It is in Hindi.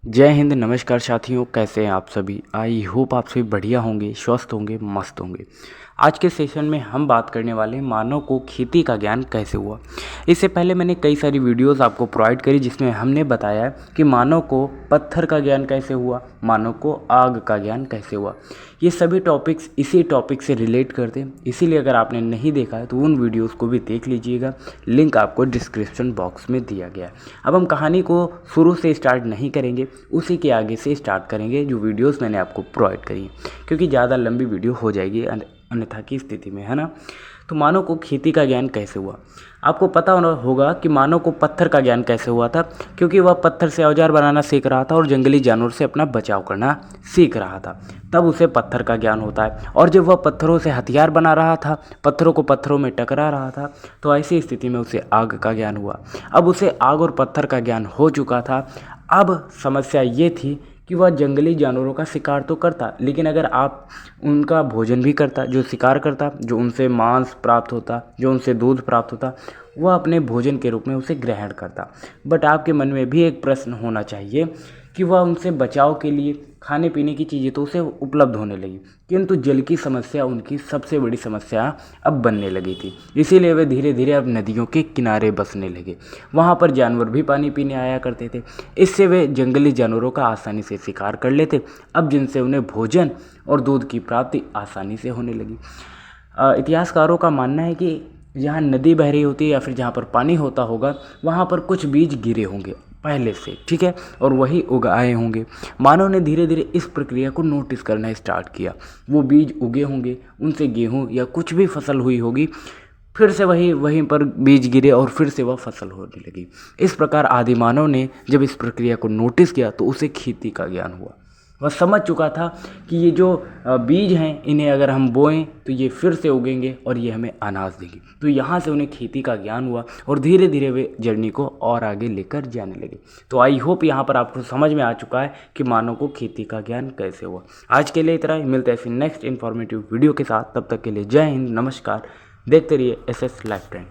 जय हिंद। नमस्कार साथियों, कैसे हैं आप सभी। आई होप आप सभी बढ़िया होंगे, स्वस्थ होंगे, मस्त होंगे। आज के सेशन में हम बात करने वाले हैं मानव को खेती का ज्ञान कैसे हुआ। इससे पहले मैंने कई सारी वीडियोस आपको प्रोवाइड करी जिसमें हमने बताया कि मानव को पत्थर का ज्ञान कैसे हुआ, मानव को आग का ज्ञान कैसे हुआ। ये सभी टॉपिक्स इसी टॉपिक से रिलेट करते हैं, इसीलिए अगर आपने नहीं देखा है तो उन वीडियोस को भी देख लीजिएगा। लिंक आपको डिस्क्रिप्शन बॉक्स में दिया गया है। अब हम कहानी को शुरू से स्टार्ट नहीं करेंगे, उसी के आगे से स्टार्ट करेंगे जो वीडियोस मैंने आपको प्रोवाइड करी हैं, क्योंकि ज़्यादा लंबी वीडियो हो जाएगी अन्यथा की स्थिति में, है ना। तो मानव को खेती का ज्ञान कैसे हुआ। आपको पता होगा कि मानव को पत्थर का ज्ञान कैसे हुआ था, क्योंकि वह पत्थर से औजार बनाना सीख रहा था और जंगली जानवर से अपना बचाव करना सीख रहा था, तब उसे पत्थर का ज्ञान होता है। और जब वह पत्थरों से हथियार बना रहा था, पत्थरों को पत्थरों में टकरा रहा था, तो ऐसी स्थिति में उसे आग का ज्ञान हुआ। अब उसे आग और पत्थर का ज्ञान हो चुका था। अब समस्या ये थी कि वह जंगली जानवरों का शिकार तो करता, लेकिन अगर आप उनका भोजन भी करता, जो शिकार करता, जो उनसे मांस प्राप्त होता, जो उनसे दूध प्राप्त होता, वह अपने भोजन के रूप में उसे ग्रहण करता। बट आपके मन में भी एक प्रश्न होना चाहिए कि वह उनसे बचाव के लिए खाने पीने की चीज़ें तो उसे उपलब्ध होने लगी, किंतु जल की समस्या उनकी सबसे बड़ी समस्या अब बनने लगी थी। इसीलिए वे धीरे धीरे अब नदियों के किनारे बसने लगे। वहाँ पर जानवर भी पानी पीने आया करते थे, इससे वे जंगली जानवरों का आसानी से शिकार कर लेते, अब जिनसे उन्हें भोजन और दूध की प्राप्ति आसानी से होने लगी। इतिहासकारों का मानना है कि जहाँ नदी बह रही होती है या फिर जहाँ पर पानी होता होगा, वहाँ पर कुछ बीज गिरे होंगे पहले से, ठीक है, और वही उगाए होंगे। मानव ने धीरे धीरे इस प्रक्रिया को नोटिस करना स्टार्ट किया। वो बीज उगे होंगे, उनसे गेहूं या कुछ भी फसल हुई होगी, फिर से वहीं पर बीज गिरे और फिर से वह फसल होने लगी। इस प्रकार आदि मानव ने जब इस प्रक्रिया को नोटिस किया तो उसे खेती का ज्ञान हुआ। वह समझ चुका था कि ये जो बीज हैं, इन्हें अगर हम बोएं तो ये फिर से उगेंगे और ये हमें अनाज देंगे। तो यहाँ से उन्हें खेती का ज्ञान हुआ और धीरे धीरे वे जर्नी को और आगे लेकर जाने लगे। तो आई होप यहाँ पर आपको समझ में आ चुका है कि मानव को खेती का ज्ञान कैसे हुआ। आज के लिए इतना ही, मिलते हैं फिर नेक्स्ट इन्फॉर्मेटिव वीडियो के साथ। तब तक के लिए जय हिंद, नमस्कार। देखते रहिए SS लाइफ ट्रेंड।